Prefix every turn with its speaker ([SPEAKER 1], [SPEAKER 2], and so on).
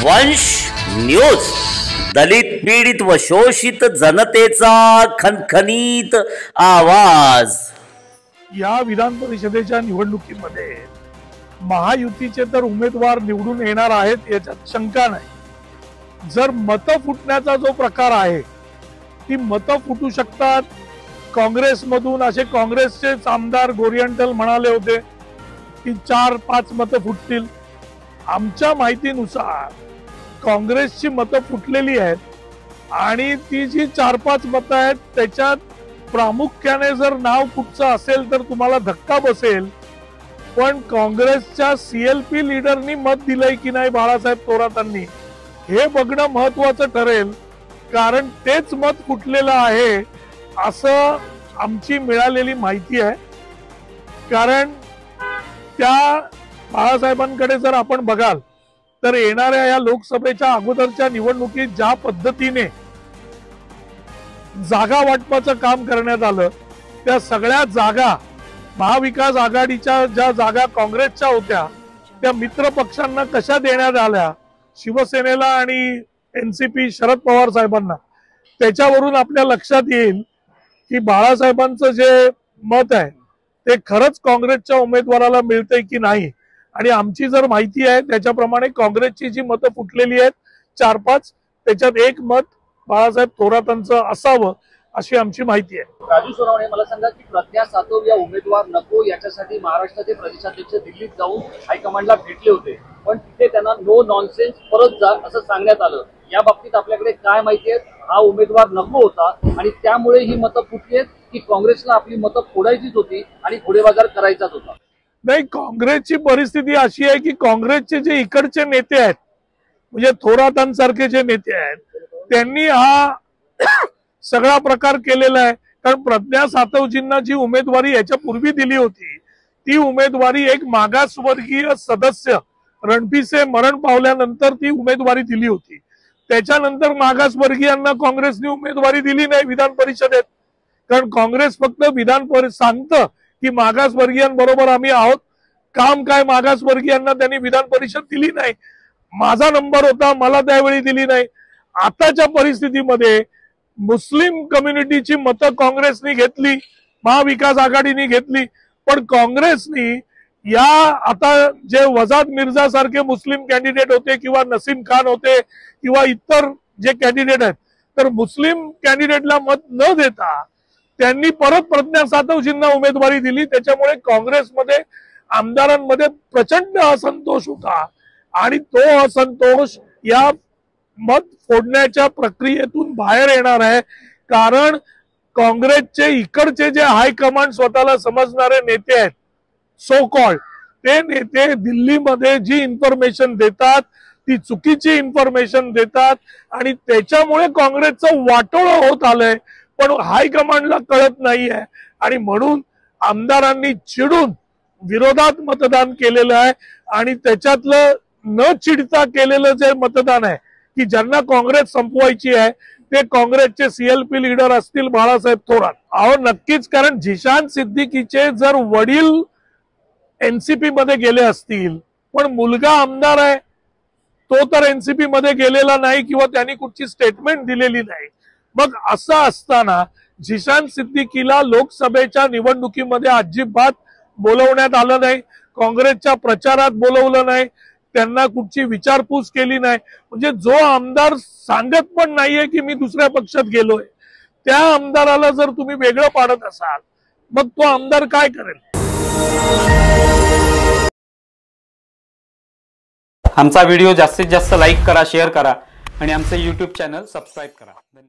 [SPEAKER 1] वंश न्यूज, दलित पीडित व शोषित जनतेचा खणखणीत आवाज।
[SPEAKER 2] या विधान परिषदेच्या निवडणुकीमध्ये महायुतीचे तर उमेदवार निवडून येणार आहेत याच्यात शंका नाही। जर मत फुटण्याचा जो प्रकार आहे ती मत फुटू शकतात। काँग्रेसमधून असे काँग्रेसचे आमदार गोरियंटल म्हणाले होते की 4-5 मत फुटतील। आमच्या माहितीनुसार काँग्रेसची मतं फुटलेली आहेत आणि ती जी 4-5 मतं आहेत त्याच्यात प्रामुख्याने जर नाव कुठचं असेल तर तुम्हाला धक्का बसेल, पण काँग्रेसच्या सीएलपी लीडरनी मत दिलंय की नाही बाळासाहेब थोरातांनी हे बघणं महत्वाचं ठरेल, कारण तेच मत फुटलेलं आहे असं आमची मिळालेली माहिती आहे। कारण त्या बाळासाहेबांकडे जर आपण बघाल तर येणाऱ्या या लोकसभेच्या अगोदरच्या निवडणुकीत ज्या पद्धतीने जागा वाटपाचं काम करण्यात आलं त्या सगळ्या जागा महाविकास आघाडीच्या ज्या जागा काँग्रेसच्या होत्या त्या मित्र पक्षांना कशा देण्यात आल्या, शिवसेनेला आणि एनसीपी शरद पवार साहेबांना, त्याच्यावरून आपल्या लक्षात येईल की बाळासाहेबांचं जे मत आहे ते खरंच काँग्रेसच्या उमेदवाराला मिळतंय की नाही। आणि आमची जर माहिती आहे त्याच्याप्रमाणे काँग्रेसची जी मतं फुटलेली आहेत 4-5 त्याच्यात एक मत बाळासाहेब थोरातांचं असावं अशी आमची माहिती आहे।
[SPEAKER 3] राजू सोनवणे, मला सांगा की प्रज्ञा सातव या उमेदवार नको याच्यासाठी महाराष्ट्राचे प्रदेशाध्यक्ष दिल्लीत जाऊन हायकमांडला भेटले होते, पण तिथे त्यांना नो नॉनसेन्स परत जा असं सांगण्यात आलं। या बाबतीत आपल्याकडे काय माहिती आहे? हा उमेदवार नको होता आणि त्यामुळे ही मतं फुटली आहेत की काँग्रेसला आपली मतं फोडायचीच होती आणि घोडेबाजार करायचाच होता?
[SPEAKER 2] नाही, काँग्रेसची परिस्थिती अशी आहे की काँग्रेसचे जे इकडचे नेते आहेत म्हणजे थोरातांसारखे जे नेते आहेत त्यांनी हा सगळा प्रकार केलेला आहे। कारण प्रज्ञा सातवजींना जी उमेदवारी याच्या पूर्वी दिली होती ती उमेदवारी एक मागासवर्गीय सदस्य रणपिसे मरण पावल्यानंतर ती उमेदवारी दिली होती। त्याच्यानंतर मागासवर्गीयांना काँग्रेसने उमेदवारी दिली नाही विधान परिषदेत, कारण काँग्रेस फक्त विधान परिषद सांगतं की मागासवर्गीयांबरोबर आम्ही आहोत, काम काय मागासवर्गीयांना त्यांनी विधान परिषद दिली नाही। माझा नंबर होता, मला त्यावेळी दिली नाही। आताच्या परिस्थितीमध्ये मुस्लिम कम्युनिटीची मतं काँग्रेसने घेतली, महाविकास आघाडीने घेतली, पण काँग्रेसने या आता जे वजाद मिर्झा सारखे मुस्लिम कॅन्डिडेट होते किंवा नसीम खान होते किंवा इतर जे कॅन्डिडेट आहेत तर मुस्लिम कॅन्डिडेटला मत न देता त्यांनी परत प्रज्ञा सातवजींना उमेदवारी दिली। त्याच्यामुळे काँग्रेसमध्ये आमदारांमध्ये प्रचंड असंतोष होता आणि तो असंतोष या मत फोडण्याच्या प्रक्रियेतून बाहेर येणार आहे। कारण काँग्रेसचे इकडचे जे हायकमांड स्वतःला समजणारे नेते आहेत सो कॉल्ड, ते नेते दिल्लीमध्ये जी इन्फॉर्मेशन देतात ती चुकीची इन्फॉर्मेशन देतात आणि त्याच्यामुळे काँग्रेसचं वाटोळं होत आलंय, पण हायकमांडला कळत नाहीये आणि म्हणून आमदारांनी चिडून विरोधात मतदान केलेलं आहे। आणि त्याच्यातलं न चिडता केलेलं जे मतदान आहे की ज्यांना काँग्रेस संपवायची आहे ते काँग्रेसचे सीएलपी लीडर असतील बाळासाहेब थोरात। अहो नक्कीच, कारण झिशान सिद्दीकीचे जर वडील एनसीपी मध्ये गेले असतील पण मुलगा आमदार आहे तो तर एनसीपी मध्ये गेलेला नाही किंवा त्यांनी कुठची स्टेटमेंट दिलेली नाही, मग असं असताना झिशान सिद्दीकीला लोकसभेच्या निवडणुकीमध्ये अजिबात बोलवण्यात आलं नाही, काँग्रेसच्या प्रचारात बोलवलं नाही, त्यांना कुठची विचारपूस केली नाही। म्हणजे जो आमदार सांगत पण नाहीये की मी दुसऱ्या पक्षात गेलोय त्या आमदाराला जर तुम्ही वेगळं पाडत असाल मग तो आमदार काय करेल?
[SPEAKER 4] आमचा व्हिडिओ जास्तीत जास्त लाईक करा, शेअर करा आणि आमचे YouTube चॅनल सबस्क्राईब करा। धन्यवाद।